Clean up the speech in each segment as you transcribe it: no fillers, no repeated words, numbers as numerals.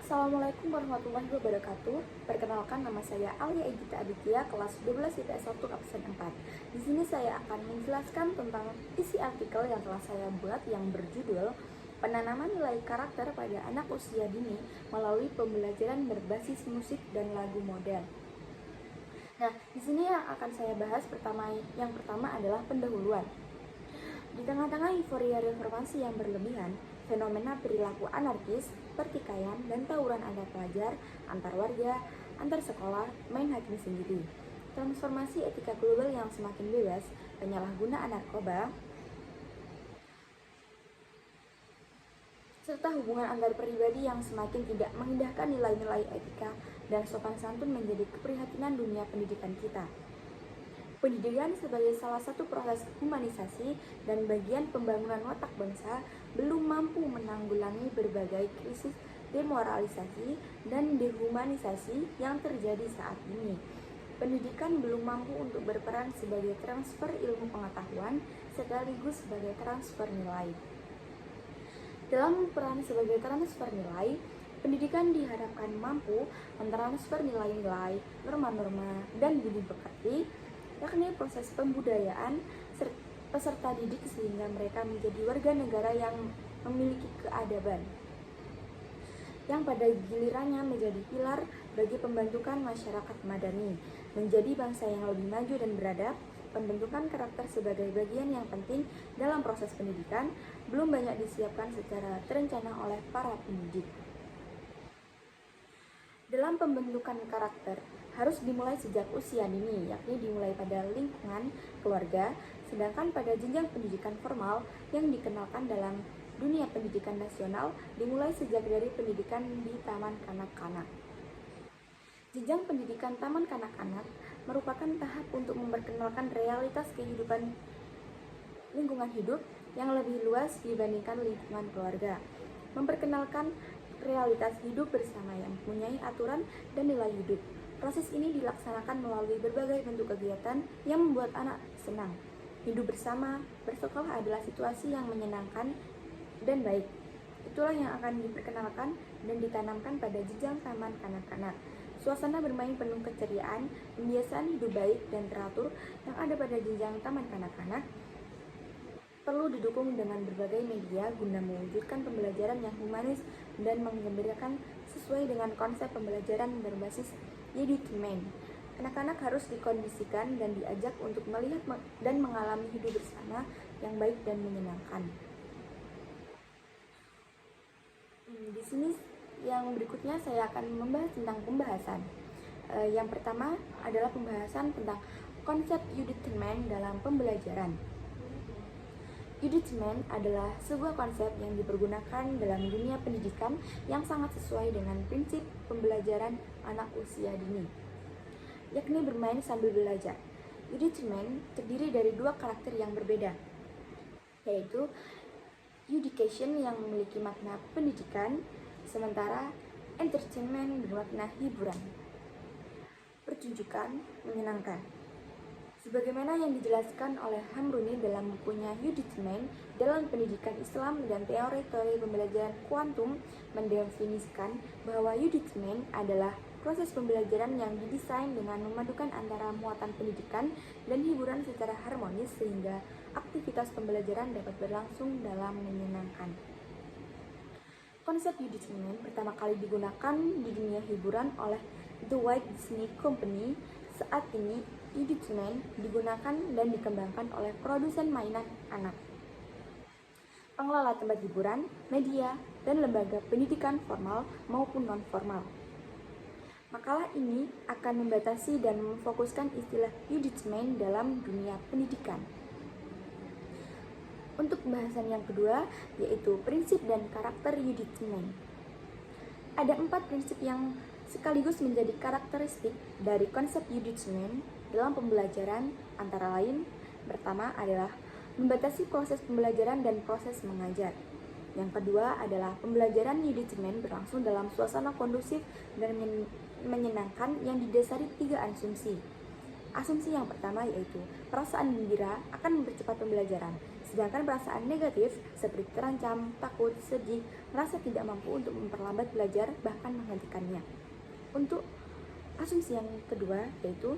Assalamualaikum warahmatullahi wabarakatuh. Perkenalkan, nama saya Alia Egita Aditya, kelas 12 IPS 1 absen 4. Di sini saya akan menjelaskan tentang isi artikel yang telah saya buat yang berjudul Penanaman Nilai Karakter pada Anak Usia Dini melalui Pembelajaran Berbasis Musik dan Lagu Modern. Nah, di sini yang akan saya bahas yang pertama adalah pendahuluan. Di tengah-tengah euforia reformasi yang berlebihan, fenomena perilaku anarkis, pertikaian, dan tawuran antar pelajar, antar warga, antar sekolah, main hakim sendiri. Transformasi etika global yang semakin bebas, penyalahgunaan narkoba, serta hubungan antar pribadi yang semakin tidak mengindahkan nilai-nilai etika dan sopan santun menjadi keprihatinan dunia pendidikan kita. Pendidikan sebagai salah satu proses humanisasi dan bagian pembangunan watak bangsa belum mampu menanggulangi berbagai krisis demoralisasi dan dehumanisasi yang terjadi saat ini. Pendidikan belum mampu untuk berperan sebagai transfer ilmu pengetahuan sekaligus sebagai transfer nilai. Dalam peran sebagai transfer nilai, pendidikan diharapkan mampu mentransfer nilai-nilai, norma-norma, dan budi pekerti, yakni proses pembudayaan peserta didik sehingga mereka menjadi warga negara yang memiliki keadaban, yang pada gilirannya menjadi pilar bagi pembentukan masyarakat madani, menjadi bangsa yang lebih maju dan beradab. Pembentukan karakter sebagai bagian yang penting dalam proses pendidikan belum banyak disiapkan secara terencana oleh para pendidik. Dalam pembentukan karakter harus dimulai sejak usia dini, yakni dimulai pada lingkungan keluarga, sedangkan pada jenjang pendidikan formal yang dikenalkan dalam dunia pendidikan nasional dimulai sejak dari pendidikan di taman kanak-kanak. Jenjang pendidikan taman kanak-kanak merupakan tahap untuk memperkenalkan realitas kehidupan lingkungan hidup yang lebih luas dibandingkan lingkungan keluarga, memperkenalkan realitas hidup bersama yang mempunyai aturan dan nilai hidup. Proses ini dilaksanakan melalui berbagai bentuk kegiatan yang membuat anak senang. Hidup bersama, bersekolah adalah situasi yang menyenangkan dan baik. Itulah yang akan diperkenalkan dan ditanamkan pada jenjang taman kanak-kanak. Suasana bermain penuh keceriaan, pembiasaan hidup baik dan teratur yang ada pada jenjang taman kanak-kanak perlu didukung dengan berbagai media guna mewujudkan pembelajaran yang humanis dan menggembirakan sesuai dengan konsep pembelajaran berbasis edutainment. Anak-anak harus dikondisikan dan diajak untuk melihat dan mengalami hidup bersama yang baik dan menyenangkan. Di sini yang berikutnya saya akan membahas tentang pembahasan. Yang pertama adalah pembahasan tentang konsep edutainment dalam pembelajaran. Edutainment adalah sebuah konsep yang dipergunakan dalam dunia pendidikan yang sangat sesuai dengan prinsip pembelajaran anak usia dini, yakni bermain sambil belajar. Edutainment terdiri dari dua karakter yang berbeda, yaitu education yang memiliki makna pendidikan, sementara entertainment bermakna hiburan, pertunjukan, menyenangkan. Sebagaimana yang dijelaskan oleh Hamruni dalam bukunya Edutainment dalam Pendidikan Islam dan Teori-teori Pembelajaran Kuantum mendefinisikan bahwa edutainment adalah proses pembelajaran yang didesain dengan memadukan antara muatan pendidikan dan hiburan secara harmonis sehingga aktivitas pembelajaran dapat berlangsung dalam menyenangkan. Konsep edutainment pertama kali digunakan di dunia hiburan oleh The Walt Disney Company. Saat ini, edutainment digunakan dan dikembangkan oleh produsen mainan anak, pengelola tempat hiburan, media, dan lembaga pendidikan formal maupun non-formal. Makalah ini akan membatasi dan memfokuskan istilah edutainment dalam dunia pendidikan. Untuk pembahasan yang kedua, yaitu prinsip dan karakter edutainment. Ada 4 prinsip yang sekaligus menjadi karakteristik dari konsep edutainment dalam pembelajaran, antara lain, pertama adalah membatasi proses pembelajaran dan proses mengajar. Yang kedua adalah pembelajaran edutainment berlangsung dalam suasana kondusif dan menyenangkan yang didasari 3 asumsi. Asumsi yang pertama yaitu perasaan gembira akan mempercepat pembelajaran, Sedangkan perasaan negatif seperti terancam, takut, sedih, merasa tidak mampu untuk memperlambat belajar bahkan menghentikannya. Untuk asumsi yang kedua yaitu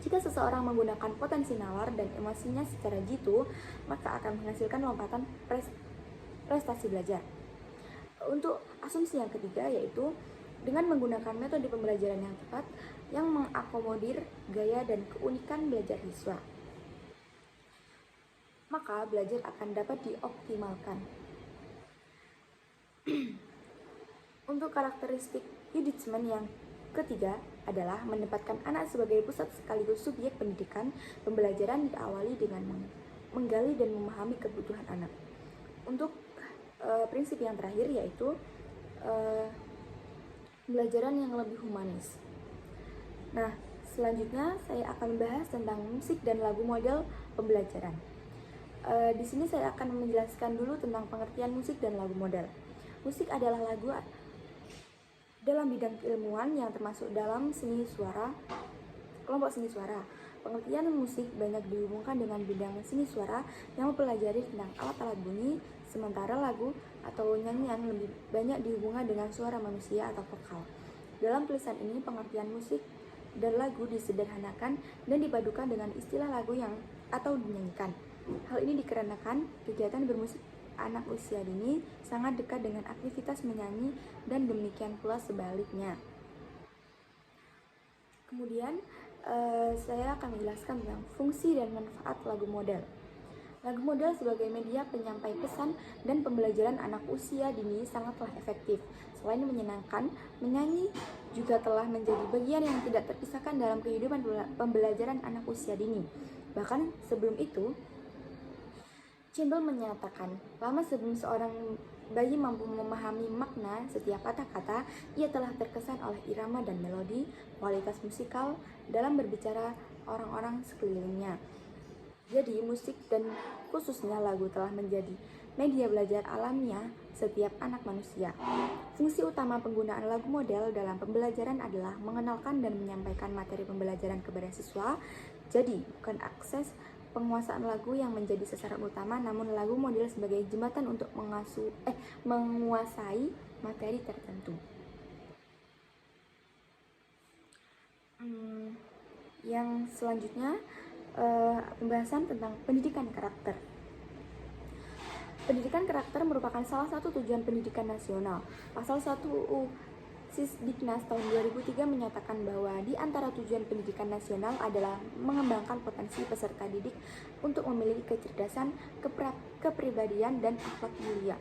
jika seseorang menggunakan potensi nalar dan emosinya secara jitu, maka akan menghasilkan lompatan prestasi belajar. Untuk asumsi yang ketiga yaitu dengan menggunakan metode pembelajaran yang tepat yang mengakomodir gaya dan keunikan belajar siswa, maka belajar akan dapat dioptimalkan. Untuk karakteristik Yuditzman yang ketiga adalah menempatkan anak sebagai pusat sekaligus subjek pendidikan. Pembelajaran diawali dengan menggali dan memahami kebutuhan anak. Untuk prinsip yang terakhir yaitu pembelajaran yang lebih humanis. Nah, selanjutnya saya akan membahas tentang musik dan lagu model pembelajaran. Di sini saya akan menjelaskan dulu tentang pengertian musik dan lagu model. Musik adalah lagu dalam bidang keilmuan yang termasuk dalam seni suara, kelompok seni suara. Pengertian musik banyak dihubungkan dengan bidang seni suara yang mempelajari tentang alat-alat bunyi, sementara lagu atau nyanyian lebih banyak dihubungkan dengan suara manusia atau vokal. Dalam tulisan ini, pengertian musik dan lagu disederhanakan dan dipadukan dengan istilah lagu yang atau dinyanyikan. Hal ini dikarenakan kegiatan bermusik anak usia dini sangat dekat dengan aktivitas menyanyi dan demikian pula sebaliknya. Kemudian saya akan menjelaskan tentang fungsi dan manfaat lagu model. Lagu model sebagai media penyampai pesan dan pembelajaran anak usia dini sangatlah efektif. Selain menyenangkan, menyanyi juga telah menjadi bagian yang tidak terpisahkan dalam kehidupan pembelajaran anak usia dini. Bahkan sebelum itu, Campbell menyatakan, lama sebelum seorang bayi mampu memahami makna setiap kata-kata, ia telah terkesan oleh irama dan melodi, kualitas musikal dalam berbicara orang-orang sekelilingnya. Jadi, musik dan khususnya lagu telah menjadi media belajar alamiah setiap anak manusia. Fungsi utama penggunaan lagu model dalam pembelajaran adalah mengenalkan dan menyampaikan materi pembelajaran kepada siswa. Jadi, bukan akses penguasaan lagu yang menjadi sasaran utama, namun lagu model sebagai jembatan untuk menguasai materi tertentu. Yang selanjutnya pembahasan tentang pendidikan karakter. Pendidikan karakter merupakan salah satu tujuan pendidikan nasional. Pasal 1 UU Sisdiknas tahun 2003 menyatakan bahwa di antara tujuan pendidikan nasional adalah mengembangkan potensi peserta didik untuk memiliki kecerdasan, kepribadian, dan akhlak mulia.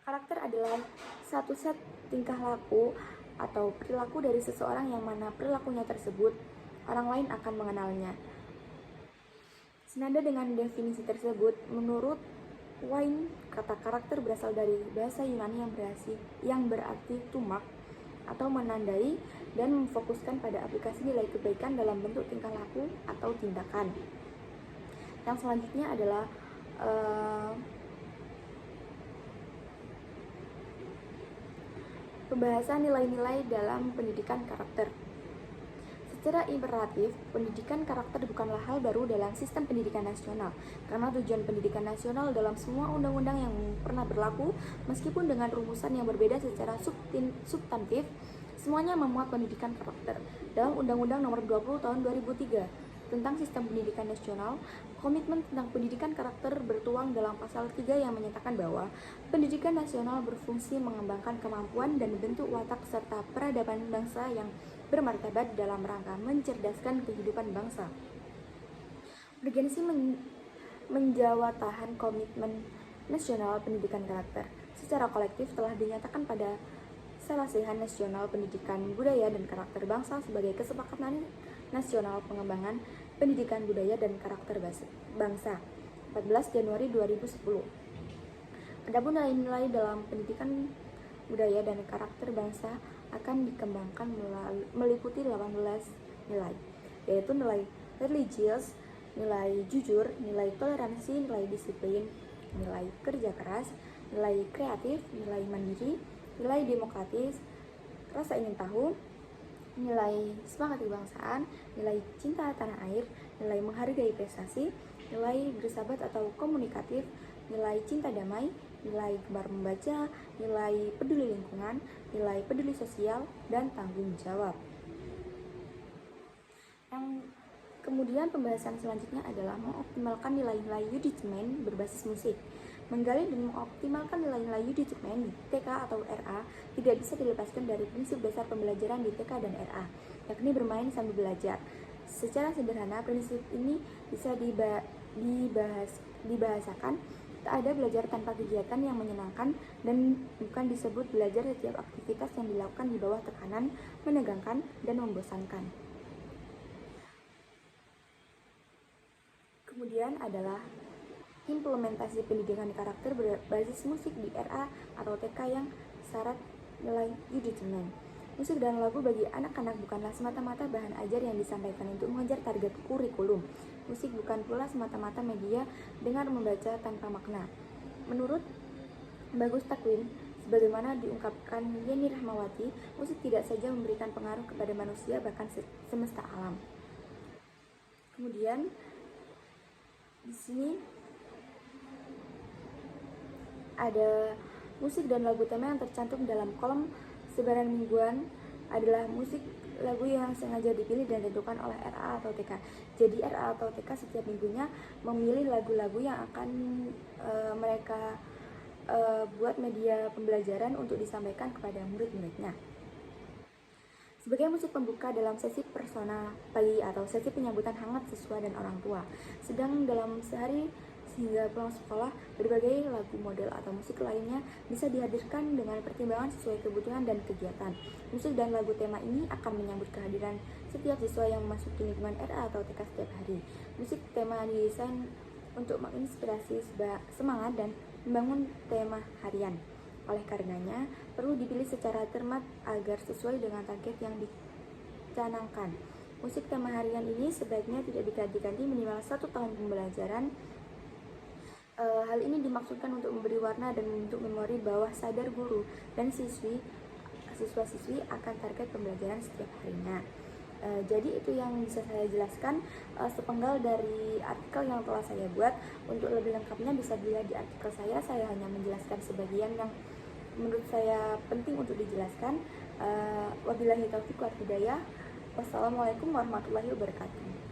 Karakter adalah satu set tingkah laku atau perilaku dari seseorang yang mana perilakunya tersebut orang lain akan mengenalnya. Senada dengan definisi tersebut, menurut Wayne, kata karakter berasal dari bahasa Yunani yang berarti tumak atau menandai dan memfokuskan pada aplikasi nilai kebaikan dalam bentuk tingkah laku atau tindakan. Yang selanjutnya adalah pembahasan nilai-nilai dalam pendidikan karakter. Secara imperatif, pendidikan karakter bukanlah hal baru dalam sistem pendidikan nasional, karena tujuan pendidikan nasional dalam semua undang-undang yang pernah berlaku, meskipun dengan rumusan yang berbeda secara substantif, semuanya memuat pendidikan karakter. Dalam Undang-Undang Nomor 20 Tahun 2003 tentang Sistem Pendidikan Nasional, komitmen tentang pendidikan karakter bertuang dalam pasal 3 yang menyatakan bahwa pendidikan nasional berfungsi mengembangkan kemampuan dan bentuk watak serta peradaban bangsa yang bermartabat dalam rangka mencerdaskan kehidupan bangsa. Urgensi menjawatahan komitmen nasional pendidikan karakter secara kolektif telah dinyatakan pada Sarasehan Nasional Pendidikan Budaya dan Karakter Bangsa sebagai Kesepakatan Nasional Pengembangan Pendidikan Budaya dan Karakter Bangsa 14 Januari 2010. Adapun nilai-nilai dalam pendidikan budaya dan karakter bangsa akan dikembangkan meliputi 18 nilai, yaitu nilai religius, nilai jujur, nilai toleransi, nilai disiplin, nilai kerja keras, nilai kreatif, nilai mandiri, nilai demokratis, rasa ingin tahu, nilai semangat kebangsaan, nilai cinta tanah air, nilai menghargai prestasi, nilai bersahabat atau komunikatif, nilai cinta damai, nilai gemar membaca, nilai peduli lingkungan, nilai peduli sosial, dan tanggung jawab. Yang kemudian pembahasan selanjutnya adalah mengoptimalkan nilai-nilai Yudicemen berbasis musik. Menggali dan mengoptimalkan nilai-nilai Yudicemen di TK atau RA tidak bisa dilepaskan dari prinsip dasar pembelajaran di TK dan RA, yakni bermain sambil belajar. Secara sederhana, prinsip ini bisa dibahasakan tak ada belajar tanpa kegiatan yang menyenangkan dan bukan disebut belajar setiap aktivitas yang dilakukan di bawah tekanan, menegangkan, dan membosankan. Kemudian adalah implementasi pendidikan karakter berbasis musik di RA atau TK yang syarat nilai Yudicemen. Musik dan lagu bagi anak-anak bukanlah semata-mata bahan ajar yang disampaikan untuk mengejar target kurikulum. Musik bukan pula semata-mata media dengar membaca tanpa makna. Menurut Bagus Takwim, sebagaimana diungkapkan Yeni Rahmawati, musik tidak saja memberikan pengaruh kepada manusia bahkan semesta alam. Kemudian di sini ada musik dan lagu tema yang tercantum dalam kolom sebaran mingguan adalah musik lagu yang sengaja dipilih dan ditentukan oleh RA atau TK. Jadi RA atau TK setiap minggunya memilih lagu-lagu yang akan mereka buat media pembelajaran untuk disampaikan kepada murid-muridnya. Sebagai musik pembuka dalam sesi persona pagi atau sesi penyambutan hangat siswa dan orang tua. Sedang dalam sehari hingga pulang sekolah, berbagai lagu model atau musik lainnya bisa dihadirkan dengan pertimbangan sesuai kebutuhan dan kegiatan. Musik dan lagu tema ini akan menyambut kehadiran setiap siswa yang memasuki lingkungan RA atau TK setiap hari. Musik tema didesain untuk menginspirasi semangat dan membangun tema harian. Oleh karenanya, perlu dipilih secara cermat agar sesuai dengan target yang dicanangkan. Musik tema harian ini sebaiknya tidak diganti-ganti minimal 1 tahun pembelajaran. Hal ini dimaksudkan untuk memberi warna dan membentuk memori bawah sadar guru dan siswa-siswi akan target pembelajaran setiap harinya. Jadi itu yang bisa saya jelaskan sepenggal dari artikel yang telah saya buat. Untuk lebih lengkapnya bisa dilihat di artikel saya. Saya hanya menjelaskan sebagian yang menurut saya penting untuk dijelaskan. Wabillahi taufiq wal hidayah. Wassalamualaikum warahmatullahi wabarakatuh.